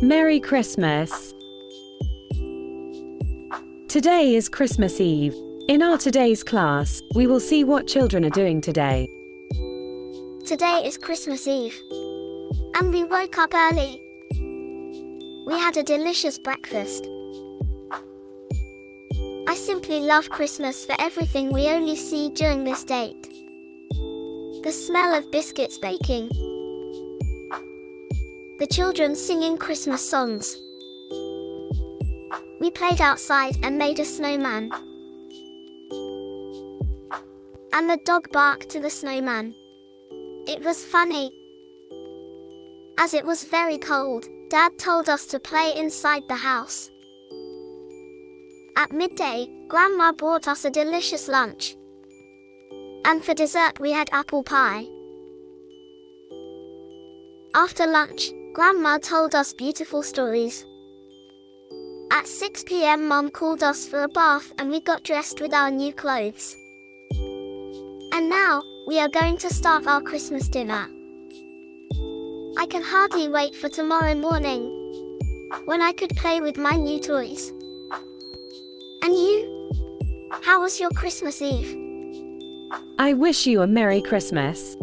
Merry Christmas! Today is Christmas Eve. In our today's class, we will see what children are doing today. Today is Christmas Eve. And we woke up early. We had a delicious breakfast. I simply love Christmas for everything we only see during this date. The smell of biscuits baking. The children singing Christmas songs. We played outside and made a snowman. And the dog barked to the snowman. It was funny. As it was very cold, Dad told us to play inside the house. At midday, Grandma brought us a delicious lunch. And for dessert we had apple pie. After lunch, Grandma told us beautiful stories. At 6 p.m. Mom called us for a bath and we got dressed with our new clothes. And now, we are going to start our Christmas dinner. I can hardly wait for tomorrow morning, when I could play with my new toys. And you? How was your Christmas Eve? I wish you a Merry Christmas.